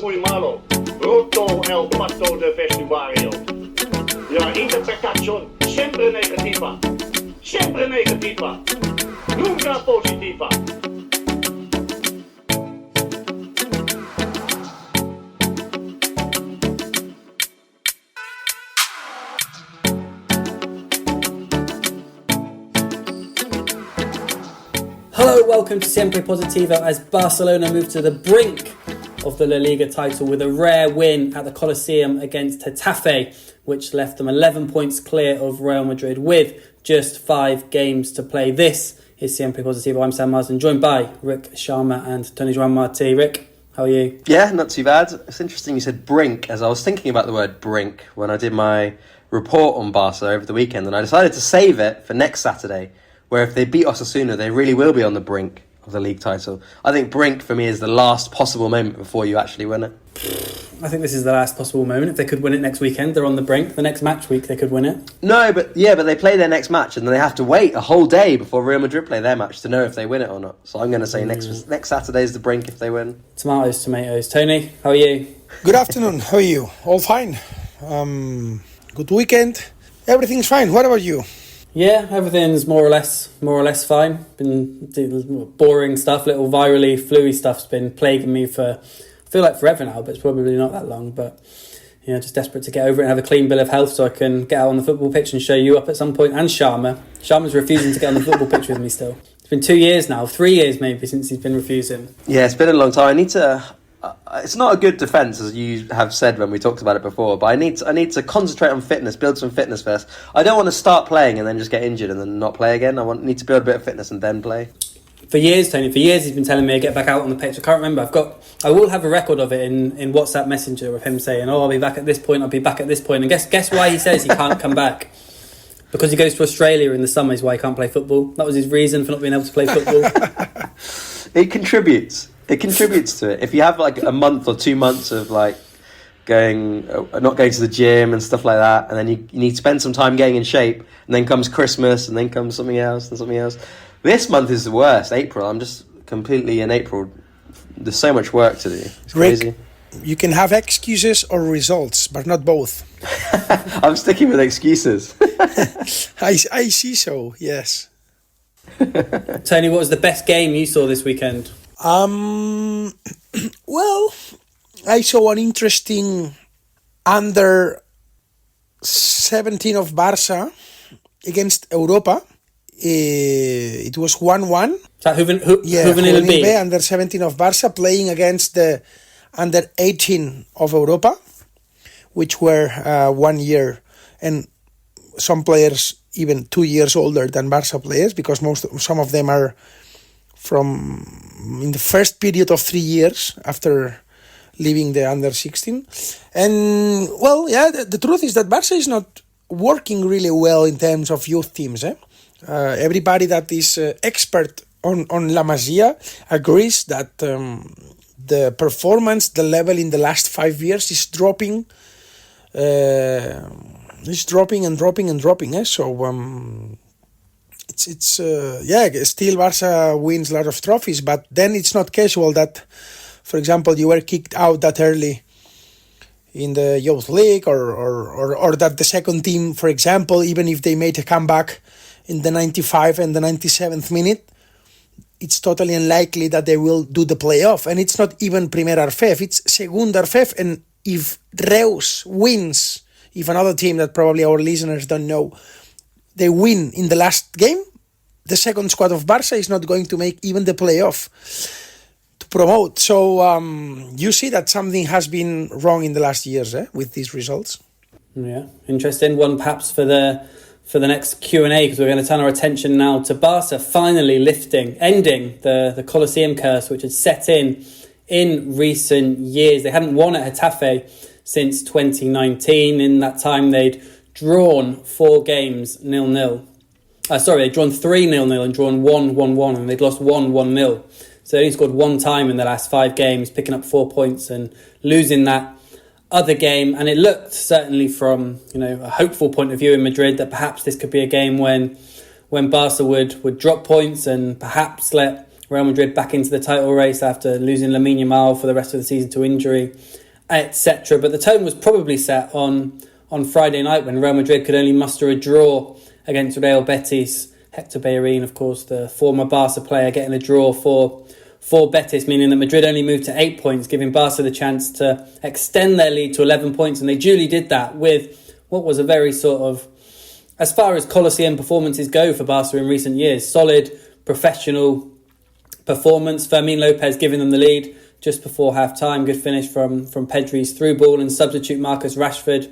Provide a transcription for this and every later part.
muy malo. Roto el paso de vestuario. La interpretación siempre negativa. Siempre negativa. Nunca positiva. Hello, welcome to Siempre Positivo as Barcelona move to the brink of the La Liga title with a rare win at the Coliseum against Getafe, which left them 11 points clear of Real Madrid with just 5 games to play. This is Siempre Positivo. I'm Sam Marsden, joined by Rik Sharma and Tony Marti. Rik, how are you? Yeah, not too bad. It's interesting you said brink, as I was thinking about the word brink when I did my report on Barca over the weekend, and I decided to save it for next Saturday, where if they beat Osasuna, they really will be on the brink of the league title. I think brink for me is the last possible moment before you actually win it. I think this is the last possible moment. If they could win it next weekend, they're on the brink. The next match week, they could win it. No, but they play their next match and then they have to wait a whole day before Real Madrid play their match to know if they win it or not. So I'm going to say next Saturday is the brink if they win. Tomatoes. Tony, how are you? Good afternoon. How are you? All fine. Good weekend. Everything's fine. What about you? Yeah, everything's more or less fine. Been doing boring stuff, little virally, flu-y stuff's been plaguing me for, I feel like forever now, but it's probably not that long. But you know, just desperate to get over it and have a clean bill of health so I can get out on the football pitch and show you up at some point. And Sharma's refusing to get on the football pitch with me still. It's been 2 years now, 3 years maybe since he's been refusing. Yeah, it's been a long time. I need to. It's not a good defence, as you have said when we talked about it before, but I need to concentrate on fitness, build some fitness first. I don't want to start playing and then just get injured and then not play again. Need to build a bit of fitness and then play. For years, Tony, he's been telling me to get back out on the pitch. I can't remember. I will have a record of it in WhatsApp Messenger of him saying, "Oh, I'll be back at this point. I'll be back at this point." And guess why he says he can't come back? Because he goes to Australia in the summer is why he can't play football. That was his reason for not being able to play football. It contributes to it. If you have like a month or 2 months of like not going to the gym and stuff like that, and then you need to spend some time getting in shape, and then comes Christmas, and then comes something else, and something else. This month is the worst, April. I'm just completely in April. There's so much work to do. It's crazy. Rick, you can have excuses or results, but not both. I'm sticking with excuses. I see so, yes. Tony, what was the best game you saw this weekend? Well, I saw an interesting under 17 of Barca against Europa. It was 1-1. Juvenil B. Under 17 of Barca playing against the under 18 of Europa, which were 1 year and some players even 2 years older than Barca players, because some of them are from in the first period of 3 years after leaving the under 16. And well, yeah, the truth is that Barca is not working really well in terms of youth teams. Everybody that is expert on La Masia agrees that the performance, the level in the last 5 years is dropping. It's dropping. So it's still Barca wins a lot of trophies, but then it's not casual that, for example, you were kicked out that early in the youth league, or that the second team, for example, even if they made a comeback in the 95 and the 97th minute, it's totally unlikely that they will do the playoff. And it's not even Primera RFEF, it's Segunda RFEF. And if Reus wins, if another team that probably our listeners don't know, they win in the last game, the second squad of Barca is not going to make even the playoff to promote. So you see that something has been wrong in the last years with these results. Yeah, interesting. One perhaps for the next Q&A, because we're going to turn our attention now to Barca finally ending the Coliseum curse, which had set in recent years. They hadn't won at Getafe since 2019. In that time, they'd drawn 4 games 0-0. They'd drawn 3 0-0 and drawn 1 1-1, and they'd lost 1-1-0. So they only scored 1 time in the last 5 games, picking up 4 points and losing that other game. And it looked, certainly from a hopeful point of view in Madrid, that perhaps this could be a game when Barca would drop points and perhaps let Real Madrid back into the title race after losing Lamine Yamal for the rest of the season to injury, etc. But the tone was probably set on Friday night when Real Madrid could only muster a draw against Real Betis. Hector Bellerin, of course, the former Barca player, getting a draw for Betis, meaning that Madrid only moved to 8 points, giving Barca the chance to extend their lead to 11 points. And they duly did that with what was a very sort of, as far as Coliseum performances go for Barca in recent years, solid, professional performance. Fermín López giving them the lead just before half-time. Good finish from Pedri's through ball, and substitute Marcus Rashford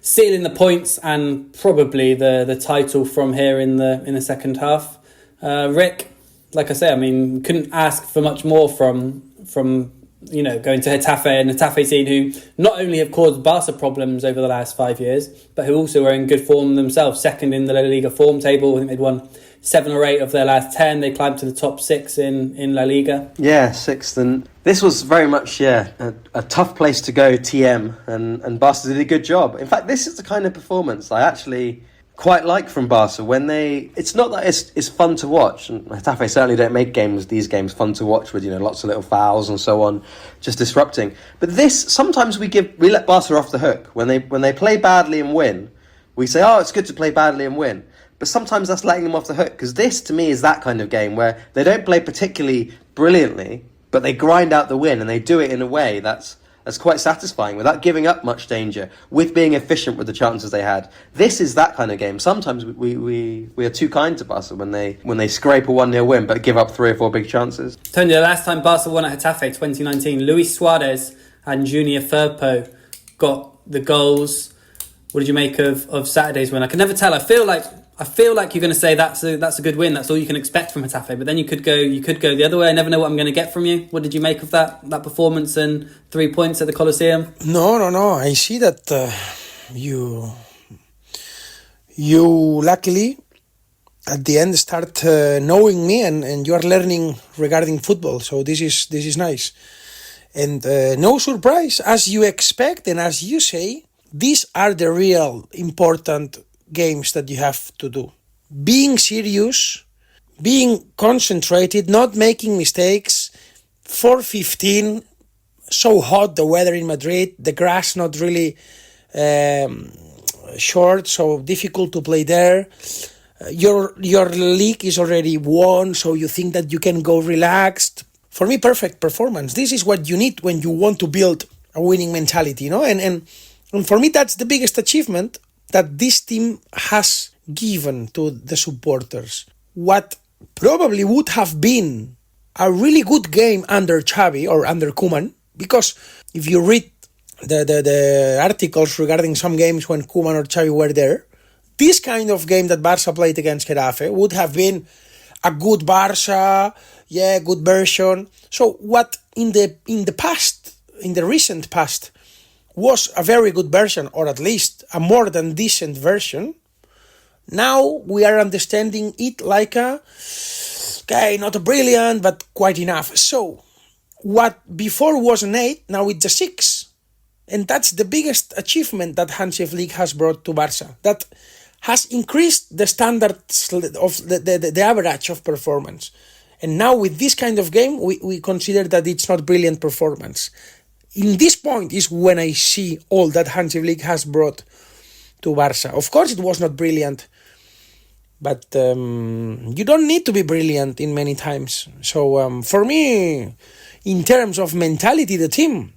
sealing the points and probably the title from here in the second half. Rik, like I say, I mean, couldn't ask for much more from going to Getafe, and Getafe team who not only have caused Barca problems over the last 5 years, but who also are in good form themselves. Second in the La Liga form table. I think they'd won 7 or 8 of their last 10. They climbed to the top 6 in La Liga. Yeah, 6th. And this was very much, a tough place to go, TM. And Barca did a good job. In fact, this is the kind of performance I actually quite like from Barca. When it's not that it's fun to watch. And Getafe certainly don't make these games fun to watch with, lots of little fouls and so on, just disrupting. But this, sometimes we let Barca off the hook. When they play badly and win, we say, oh, it's good to play badly and win. But sometimes that's letting them off the hook, because this, to me, is that kind of game where they don't play particularly brilliantly, but they grind out the win, and they do it in a way that's quite satisfying, without giving up much danger, with being efficient with the chances they had. This is that kind of game. Sometimes we are too kind to Barca when they scrape a 1-0 win, but give up 3 or 4 big chances. Tony, the last time Barca won at Getafe, 2019, Luis Suarez and Junior Firpo got the goals. What did you make of Saturday's win? I can never tell. I feel like you're going to say that's a good win. That's all you can expect from Getafe. But then you could go the other way. I never know what I'm going to get from you. What did you make of that performance and 3 points at the Coliseum? No. I see that you luckily at the end start knowing me and you are learning regarding football. So this is nice. And no surprise, as you expect and as you say, these are the real important games that you have to do. Being serious, being concentrated, not making mistakes. 4:15, so hot the weather in Madrid, the grass not really short, so difficult to play there. Your league is already won, so you think that you can go relaxed. For me, perfect performance. This is what you need when you want to build a winning mentality, And for me, that's the biggest achievement that this team has given to the supporters. What probably would have been a really good game under Xavi or under Koeman, because if you read the articles regarding some games when Koeman or Xavi were there, this kind of game that Barca played against Getafe would have been a good Barca, good version. So what in the past, in the recent past, was a very good version, or at least a more than decent version, now we are understanding it like not a brilliant, but quite enough. So, what before was an 8, now it's a 6. And that's the biggest achievement that Hansi Flick has brought to Barca. That has increased the standards of the average of performance. And now with this kind of game, we consider that it's not brilliant performance. In this point is when I see all that Hansi Flick has brought to Barca. Of course, it was not brilliant, but you don't need to be brilliant in many times. So for me, in terms of mentality, the team,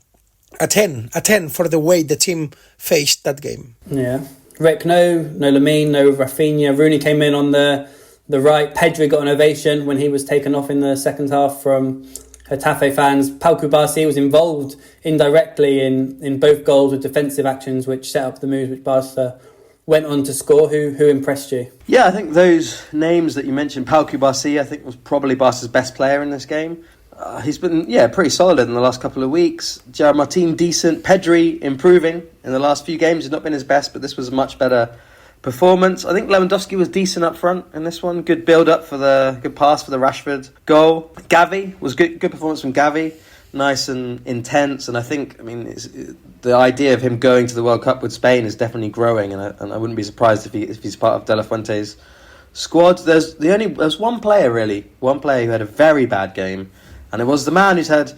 a 10 for the way the team faced that game. Yeah. Rik, no Lamine, no Rafinha. Rooney came in on the right. Pedri got an ovation when he was taken off in the second half from Getafe fans. Pau Cubarsí was involved indirectly in both goals with defensive actions which set up the moves which Barca went on to score. Who impressed you? Yeah, I think those names that you mentioned, Pau Cubarsí, I think was probably Barca's best player in this game. He's been pretty solid in the last couple of weeks. Gerard Martin decent. Pedri improving in the last few games. He's not been his best, but this was a much better performance. I think Lewandowski was decent up front in this one. Good build up good pass for the Rashford goal. Gavi was good performance from Gavi. Nice and intense. And I think, the idea of him going to the World Cup with Spain is definitely growing. And I wouldn't be surprised if he's part of De La Fuente's squad, there's one player who had a very bad game, and it was the man who's had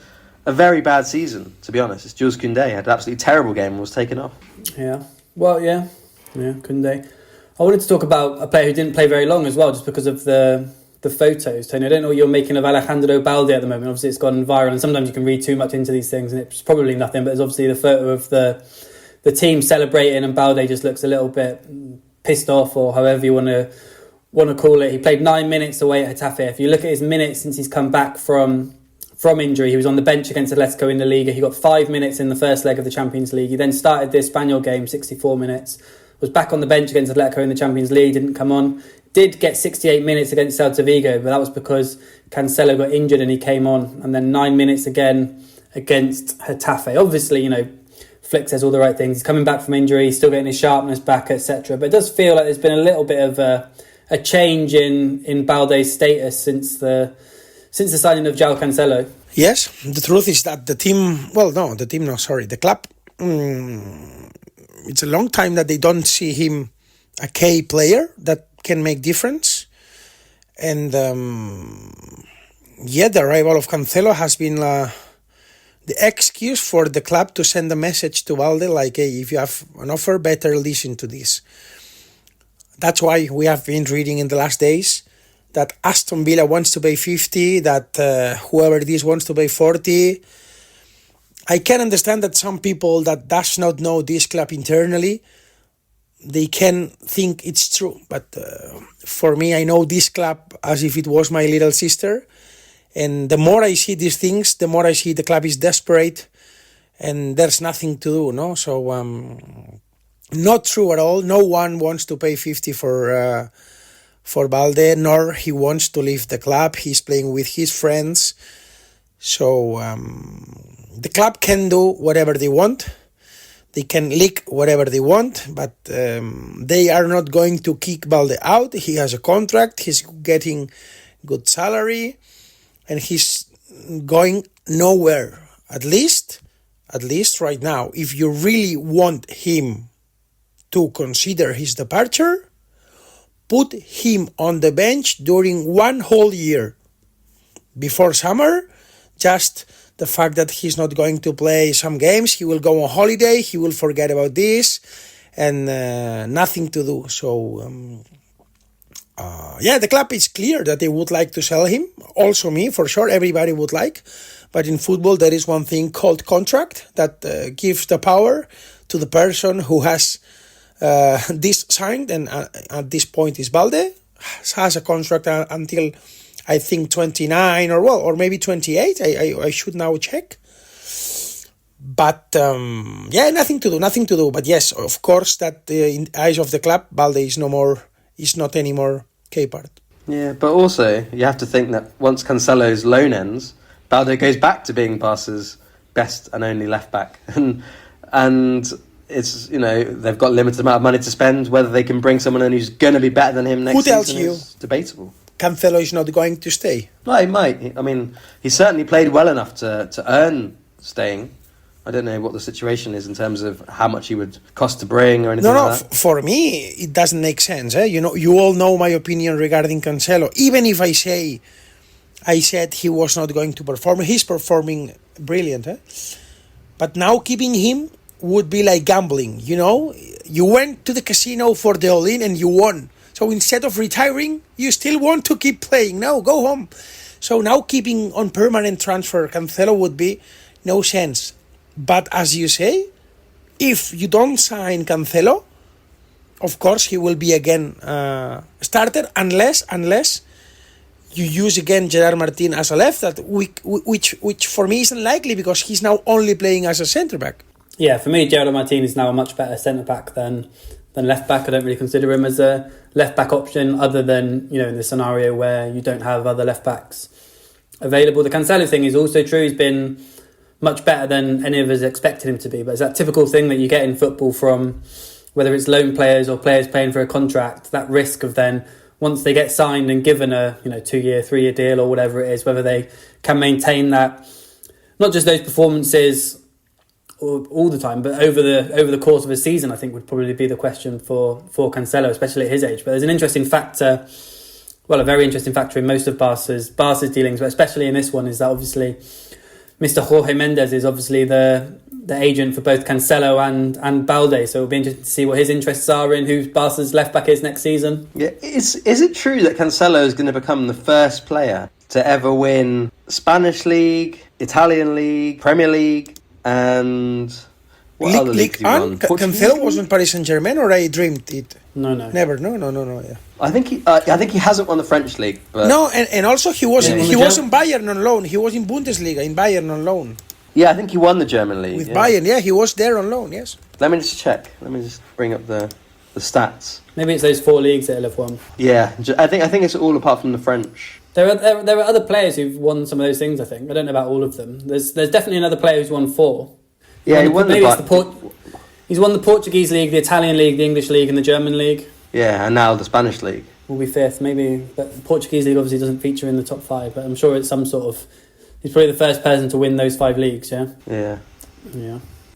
a very bad season, to be honest. It's Jules Kounde. Had an absolutely terrible game and was taken off. Yeah. Well, yeah, Kounde. I wanted to talk about a player who didn't play very long as well, just because of the photos. Tony, I don't know what you're making of Alejandro Balde at the moment. Obviously, it's gone viral, and sometimes you can read too much into these things, and it's probably nothing. But there's obviously the photo of the team celebrating, and Balde just looks a little bit pissed off, or however you want to call it. He played 9 minutes away at Getafe. If you look at his minutes since he's come back from injury, he was on the bench against Atletico in the Liga. He got 5 minutes in the first leg of the Champions League. He then started the Espanyol game, 64 minutes. Was back on the bench against Atletico in the Champions League, didn't come on. Did get 68 minutes against Celta Vigo, but that was because Cancelo got injured and he came on. And then 9 minutes again against Getafe. Obviously, Flick says all the right things. He's coming back from injury, he's still getting his sharpness back, etc. But it does feel like there's been a little bit of a change in Balde's status since the signing of João Cancelo. Yes, the truth is that the club, it's a long time that they don't see him a key player that can make difference. And the arrival of Cancelo has been the excuse for the club to send a message to Balde like, hey, if you have an offer, better listen to this. That's why we have been reading in the last days that Aston Villa wants to pay 50, that whoever it is wants to pay 40. I can understand that some people that does not know this club internally, they can think it's true. But for me, I know this club as if it was my little sister. And the more I see these things, the more I see the club is desperate and there's nothing to do, no? So, not true at all. No one wants to pay 50 for Balde, nor he wants to leave the club. He's playing with his friends. So, the club can do whatever they want. They can leak whatever they want, but they are not going to kick Balde out. He has a contract. He's getting good salary. And he's going nowhere, at least right now. If you really want him to consider his departure, put him on the bench during 1 whole year. Before summer, just the fact that he's not going to play some games, he will go on holiday, he will forget about this, and nothing to do. So... the club is clear that they would like to sell him. Also me, for sure, everybody would like. But in football, there is one thing called contract that gives the power to the person who has this signed. And at this point is Balde, has a contract until, I think, 29 or maybe 28. I should now check. But, nothing to do. But yes, of course, that in the eyes of the club, Balde is not anymore key part. Yeah, but also you have to think that once Cancelo's loan ends, Balde goes back to being Barca's best and only left back, and it's they've got a limited amount of money to spend. Whether they can bring someone in who's going to be better than him next season is debatable. Cancelo is not going to stay. No, he might. I mean, he certainly played well enough to earn staying. I don't know what the situation is in terms of how much he would cost to bring or anything like that. For me, it doesn't make sense. You all know my opinion regarding Cancelo. Even if I said he was not going to perform, he's performing brilliant. But now keeping him would be like gambling, You went to the casino for the all-in and you won. So instead of retiring, you still want to keep playing. No, go home. So now keeping on permanent transfer Cancelo would be no sense. But as you say, if you don't sign Cancelo, of course he will be again starter unless you use again Gerard Martin as a left, which for me is unlikely because he's now only playing as a centre back. Yeah, for me, Gerard Martin is now a much better centre back than left back. I don't really consider him as a left back option, other than in the scenario where you don't have other left backs available. The Cancelo thing is also true. He's been much better than any of us expected him to be. But it's that typical thing that you get in football from whether it's loan players or players playing for a contract, that risk of then, once they get signed and given a 2-year, 3-year deal or whatever it is, whether they can maintain that, not just those performances all the time, but over the course of a season, I think would probably be the question for Cancelo, especially at his age. But there's an interesting factor, a very interesting factor in most of Barca's dealings, but especially in this one, is that obviously Mr. Jorge Mendes is obviously the agent for both Cancelo and Balde, so it'll be interesting to see what his interests are in who Barca's left back is next season. Yeah, is it true that Cancelo is going to become the first player to ever win Spanish League, Italian League, Premier League, and what other leagues he won? Cancelo was on Paris Saint-Germain, or I dreamed it? No. Never. No. Yeah. I think he hasn't won the French league, but No, and also he was in Bayern on loan. He was in Bundesliga in Bayern on loan. yeah, I think he won the German league With Bayern, yeah, he was there on loan, yes. Let me just check. Let me just bring up the stats. Maybe it's those 4 leagues that he'll have won. Yeah, I think it's all apart from the French. There are other players who've won some of those things, I think. I don't know about all of them. There's definitely another player who's won 4. Yeah, he won He's won the Portuguese league, the Italian league, the English league, and the German league. Yeah, and now the Spanish league. Will be 5th, maybe. But the Portuguese league obviously doesn't feature in the top 5, but I'm sure it's some sort of... He's probably the first person to win those 5 leagues, yeah? Yeah.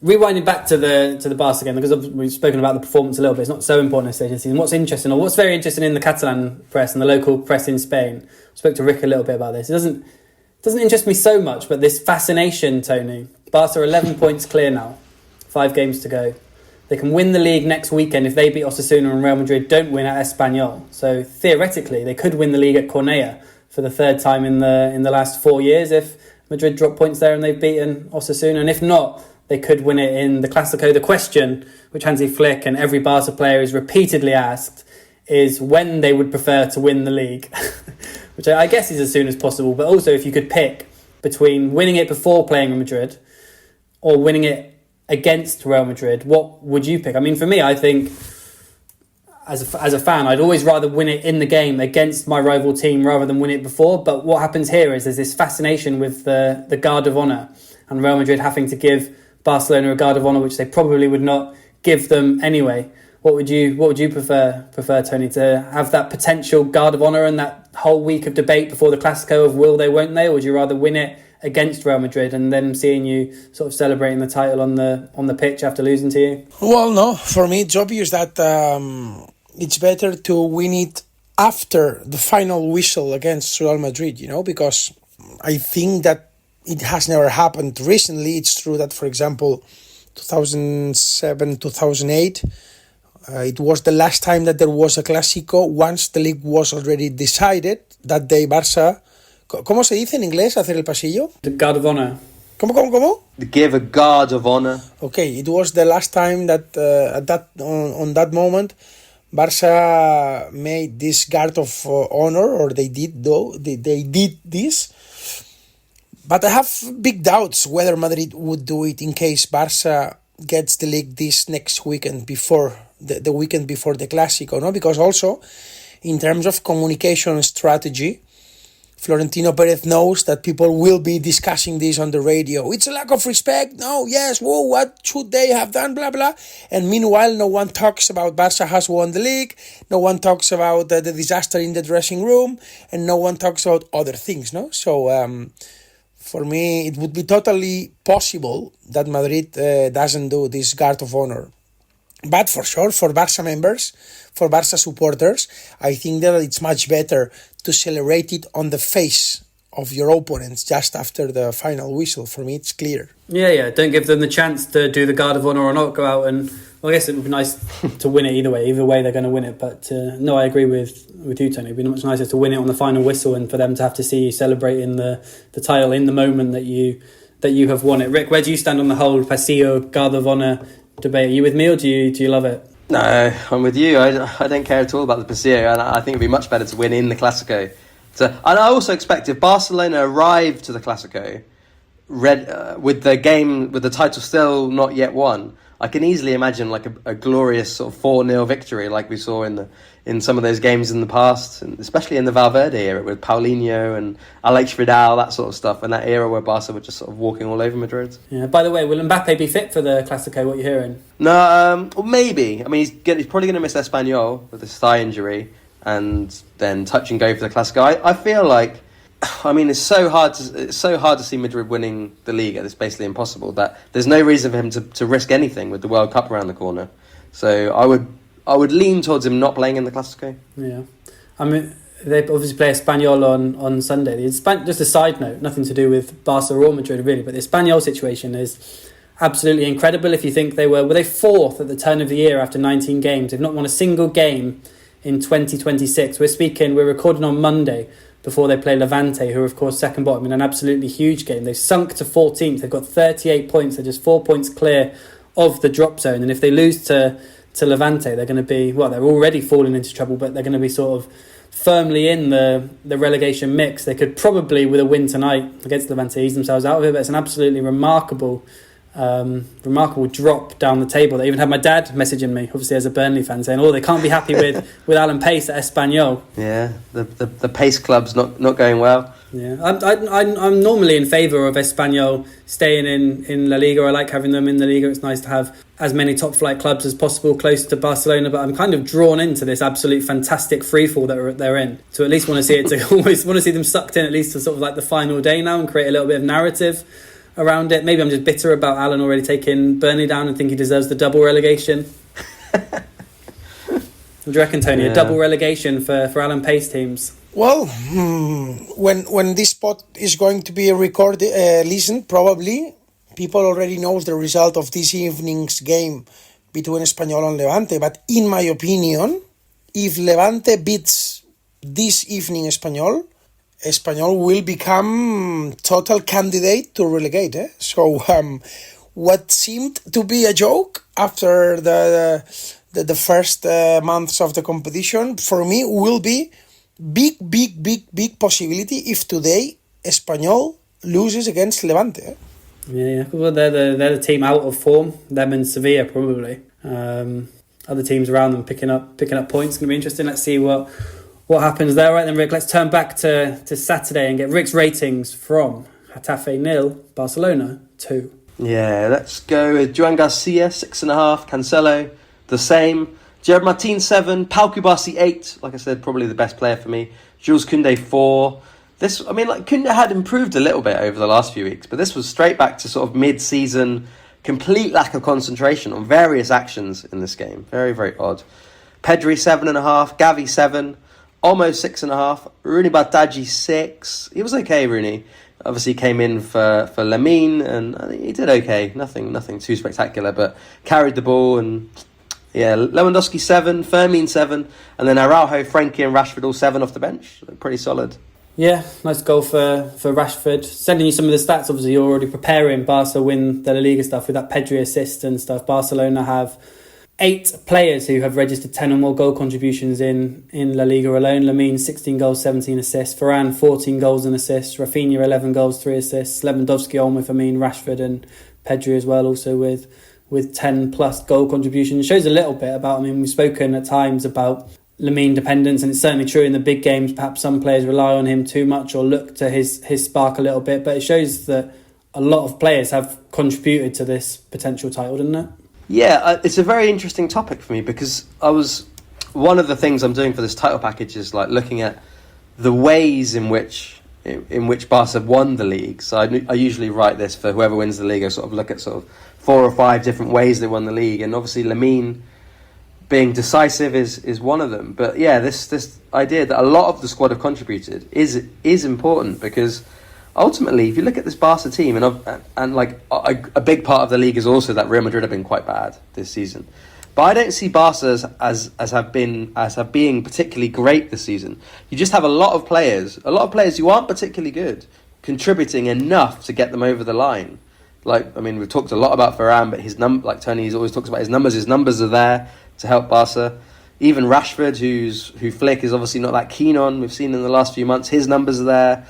Rewinding back to the Barca again, because we've spoken about the performance a little bit, it's not so important at this stage of the season. What's very interesting in the Catalan press and the local press in Spain, I spoke to Rik a little bit about this, it doesn't interest me so much, but this fascination, Tony. Barca are 11 points clear now, 5 games to go. They can win the league next weekend if they beat Osasuna and Real Madrid don't win at Espanyol. So theoretically, they could win the league at Cornellà for the 3rd time in the last 4 years if Madrid drop points there and they've beaten Osasuna. And if not, they could win it in the Clásico. The question, which Hansi Flick and every Barca player is repeatedly asked, is when they would prefer to win the league. Which I guess is as soon as possible. But also, if you could pick between winning it before playing Madrid or winning it against Real Madrid, what would you pick? I mean, for me, I think as a fan, I'd always rather win it in the game against my rival team rather than win it before. But what happens here is there's this fascination with the Guard of Honour and Real Madrid having to give Barcelona a Guard of Honour, which they probably would not give them anyway. What would you prefer, Tony, to have that potential Guard of Honour and that whole week of debate before the Clásico of will they, won't they? Or would you rather win it against Real Madrid and them seeing you sort of celebrating the title on the pitch after losing to you? Well, no, for me it's obvious that it's better to win it after the final whistle against Real Madrid, because I think that it has never happened recently. It's true that, for example, 2007, 2008, it was the last time that there was a Clásico once the league was already decided. That day Barça... ¿Cómo se dice en inglés hacer el pasillo? The Guard of Honour. ¿Cómo? Give a Guard of Honour. Okay, it was the last time that on that moment Barça made this Guard of Honour, or they did this. But I have big doubts whether Madrid would do it in case Barça gets the league this next weekend before the weekend before the Clásico, no? Because also in terms of communication strategy, Florentino Perez knows that people will be discussing this on the radio. It's a lack of respect. No, yes, whoa, what should they have done, blah, blah. And meanwhile, no one talks about Barca has won the league. No one talks about the disaster in the dressing room. And no one talks about other things, no? So, for me, it would be totally possible that Madrid doesn't do this Guard of Honour. But for sure, for Barca members, for Barca supporters, I think that it's much better to celebrate it on the face of your opponents just after the final whistle. For me, it's clear. Yeah. Don't give them the chance to do the Guard of Honour or not. Go out and... Well, I guess it would be nice to win it either way. Either way, they're going to win it. But no, I agree with you, Tony. It would be much nicer to win it on the final whistle and for them to have to see you celebrating the title in the moment that you have won it. Rik, where do you stand on the whole Pasillo Guard of Honour debate? Are you with me or do you love it? No, I'm with you. I don't care at all about the Pasillo, and I think it'd be much better to win in the Clásico. And I also expect if Barcelona arrive to the Clásico with the title still not yet won, I can easily imagine like a glorious sort of 4-0 victory like we saw in some of those games in the past, and especially in the Valverde era with Paulinho and Alex Vidal, that sort of stuff, and that era where Barca were just sort of walking all over Madrid. Yeah. By the way, will Mbappe be fit for the Clásico? What are you hearing? No, well, maybe. I mean, he's probably going to miss Espanyol with his thigh injury, and then touch and go for the Clásico. I feel like I mean, it's so hard to see Madrid winning the Liga. It's basically impossible. That there's no reason for him to risk anything with the World Cup around the corner. So I would lean towards him not playing in the Clásico. Yeah, I mean, they obviously play Espanyol on Sunday. Just a side note, nothing to do with Barca or Madrid really, but the Espanyol situation is absolutely incredible. If you think they were they fourth at the turn of the year after 19 games. They've not won a single game in 2026. We're recording on Monday before they play Levante, who are of course second bottom in an absolutely huge game. They've sunk to 14th. They've got 38 points. They're just 4 points clear of the drop zone. And if they lose to Levante, they're going to be, they're already falling into trouble, but they're going to be sort of firmly in the relegation mix. They could probably, with a win tonight against Levante, ease themselves out of it, but it's an absolutely remarkable drop down the table. They even had my dad messaging me, obviously as a Burnley fan, saying, they can't be happy with Alan Pace at Espanyol. Yeah, the Pace club's not going well. Yeah, I'm normally in favour of Espanyol staying in La Liga. I like having them in the Liga. It's nice to have as many top flight clubs as possible close to Barcelona, but I'm kind of drawn into this absolute fantastic freefall that they're in. To at least want to see it, to always want to see them sucked in at least to sort of like the final day now and create a little bit of narrative around it. Maybe I'm just bitter about Alan already taking Burnley down and think he deserves the double relegation. What do you reckon, Tony? A double relegation for Alan Pace teams? Well, when this pod is going to be recorded, listened, probably people already knows the result of this evening's game between Espanyol and Levante. But in my opinion, if Levante beats this evening Espanyol will become total candidate to relegate. So what seemed to be a joke after the first months of the competition, for me will be big possibility if today Espanyol loses against Levante. Yeah. Well, they're the team out of form. Them and Sevilla probably. Other teams around them picking up points. It's going to be interesting. Let's see what happens there. Right then, Rick, let's turn back to Saturday and get Rick's ratings from Getafe 0, Barcelona 2. Yeah, let's go with Joan Garcia 6.5, Cancelo the same, Gerard Martin 7, Pau Kubasi 8. Like I said, probably the best player for me. Jules Kounde 4. Kounde had improved a little bit over the last few weeks, but this was straight back to sort of mid-season, complete lack of concentration on various actions in this game. Very, very odd. Pedri 7.5, Gavi 7, almost 6.5. Rooney Bardaji 6. He was okay, Rooney. Obviously came in for Lamine, and I think he did okay. Nothing too spectacular, but carried the ball. And yeah, Lewandowski 7, Fermín 7, and then Araujo, Frankie and Rashford all 7 off the bench. Pretty solid. Yeah, nice goal for Rashford. Sending you some of the stats, obviously you're already preparing Barca win the La Liga stuff with that Pedri assist and stuff. Barcelona have 8 players who have registered 10 or more goal contributions in La Liga alone. Lamine, 16 goals, 17 assists. Varane, 14 goals and assists. Rafinha, 11 goals, 3 assists. Lewandowski, Olmo, Fermín, Rashford and Pedri as well, also with 10 plus goal contributions. It shows a little bit about, we've spoken at times about Lamine dependence, and it's certainly true in the big games. Perhaps some players rely on him too much or look to his spark a little bit, but it shows that a lot of players have contributed to this potential title, doesn't it? Yeah, it's a very interesting topic for me because one of the things I'm doing for this title package is like looking at the ways in which Barca won the league. So I usually write this for whoever wins the league. I sort of look at sort of 4 or 5 different ways they won the league, and obviously Lamine being decisive is one of them. But yeah, this idea that a lot of the squad have contributed is important because ultimately, if you look at this Barca team, and like a big part of the league is also that Real Madrid have been quite bad this season. But I don't see Barca as being particularly great this season. You just have a lot of players who aren't particularly good, contributing enough to get them over the line. We've talked a lot about Varane, but like Tony always talks about his numbers. His numbers are there to help Barca. Even Rashford, who Flick is obviously not that keen on. We've seen in the last few months, his numbers are there.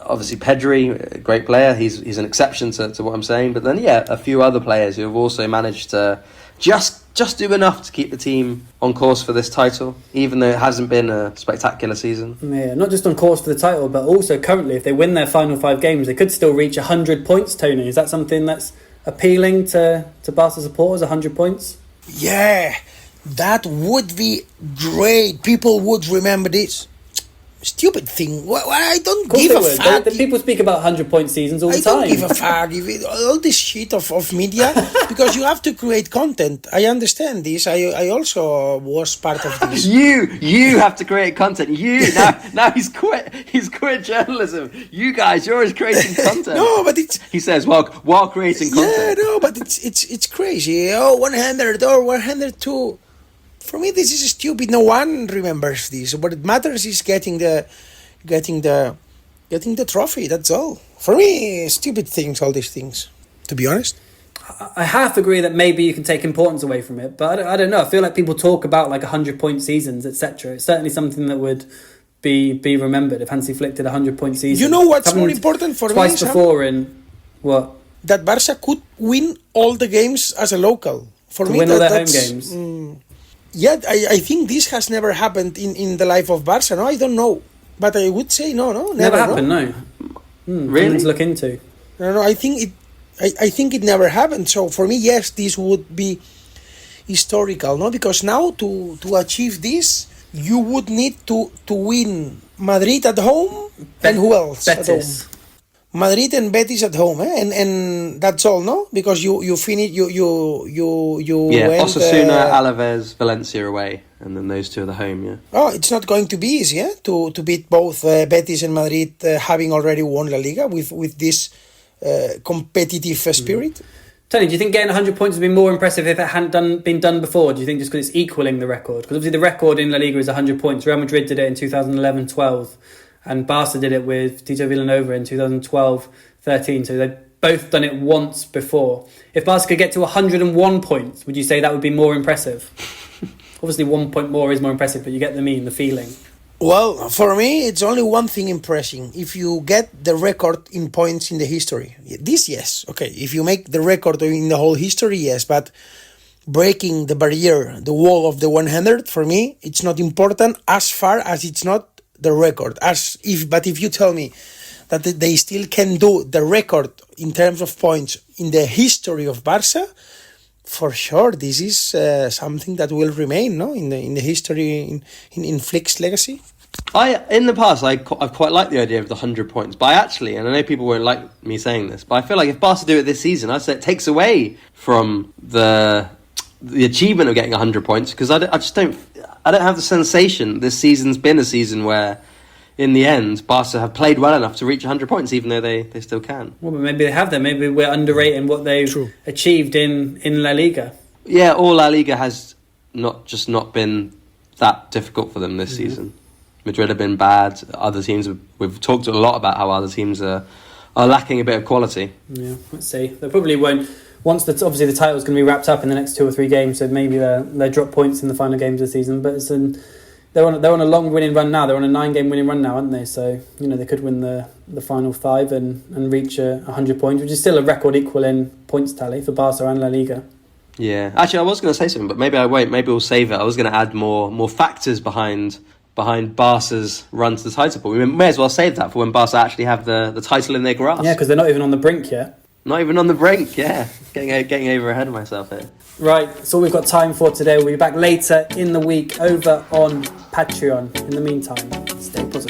Obviously Pedri, a great player. He's an exception to what I'm saying. But then, yeah, a few other players who have also managed to just do enough to keep the team on course for this title, even though it hasn't been a spectacular season. Yeah, not just on course for the title, but also currently, if they win their final 5 games, they could still reach 100 points, Tony. Is that something that's appealing to Barca supporters, 100 points? Yeah, that would be great. People would remember this. stupid thing. I don't Of course give they a would. fuck. People speak about 100-point seasons all the I time. don't give a fuck if all this shit of media, because you have to create content. I understand this. I also was part of this. You have to create content. Now he's quit journalism. You guys, you're always creating content. No, but it's he says while creating content. yeah, no, but it's crazy. Oh, 100 or 102. For me, this is stupid. No one remembers this. What it matters is getting the trophy. That's all. For me, stupid things, all these things. To be honest, I half agree that maybe you can take importance away from it, but I don't know. I feel like people talk about like 100-point seasons, etc. It's certainly something that would be remembered if Hansi Flick did 100-point season. you know what's more important for me? Twice Sam? before in what? That Barca could win all the games as a local. For To me, win all their home that's games. Yeah, I think this has never happened in the life of Barca. No, I don't know, but I would say no, Never happened. No. Really? Something to look into. No, I think it. I think it never happened. So for me, yes, this would be historical, no? Because now to achieve this, you would need to win Madrid at home and who else at home? Betis. Madrid and Betis at home, and that's all, no? Because you finish you went, Osasuna, Alaves, Valencia away, and then those two are the home. Yeah. Oh, it's not going to be easy, to beat both Betis and Madrid, having already won La Liga with this competitive spirit. Tony, do you think getting 100 points would be more impressive if it hadn't been done before? Do you think just because it's equaling the record? Because obviously the record in La Liga is 100 points. Real Madrid did it in 2011-12. And Barca did it with Tito Villanova in 2012-13. So they've both done it once before. If Barca could get to 101 points, would you say that would be more impressive? Obviously 1 point more is more impressive, but you get the feeling. Well, for me, it's only one thing impressing. If you get the record in points in the history. This, yes. Okay, if you make the record in the whole history, yes. But breaking the barrier, the wall of the 100, for me, it's not important as far as it's not the record. But if you tell me that they still can do the record in terms of points in the history of Barca, for sure this is something that will remain, no, in the history in Flick's legacy. In the past, I've quite liked the idea of the 100 points, but and I know people won't like me saying this, but I feel like if Barca do it this season, I'd say it takes away from the achievement of getting 100 points, because I don't have the sensation this season's been a season where, in the end, Barca have played well enough to reach 100 points, even though they still can. Well, but maybe they have them. Maybe we're underrating what they've achieved in La Liga. Yeah, all La Liga has not been that difficult for them this season. Madrid have been bad. Other teams, we've talked a lot about how other teams are lacking a bit of quality. Yeah, let's see. They probably won't. Once obviously the title's going to be wrapped up in the next 2 or 3 games, so maybe they drop points in the final games of the season. But they're on a long winning run now. They're on a 9-game winning run now, aren't they? So they could win the final 5 and reach 100 points, which is still a record equaling points tally for Barca and La Liga. Yeah, actually, I was going to say something, but maybe I won't. Maybe we'll save it. I was going to add more factors behind Barca's run to the title, but we may as well save that for when Barca actually have the title in their grasp. Yeah, because they're not even on the brink yet. Not even on the brink, yeah. Getting over ahead of myself here. Right, that's all we've got time for today. We'll be back later in the week over on Patreon. In the meantime, stay positive.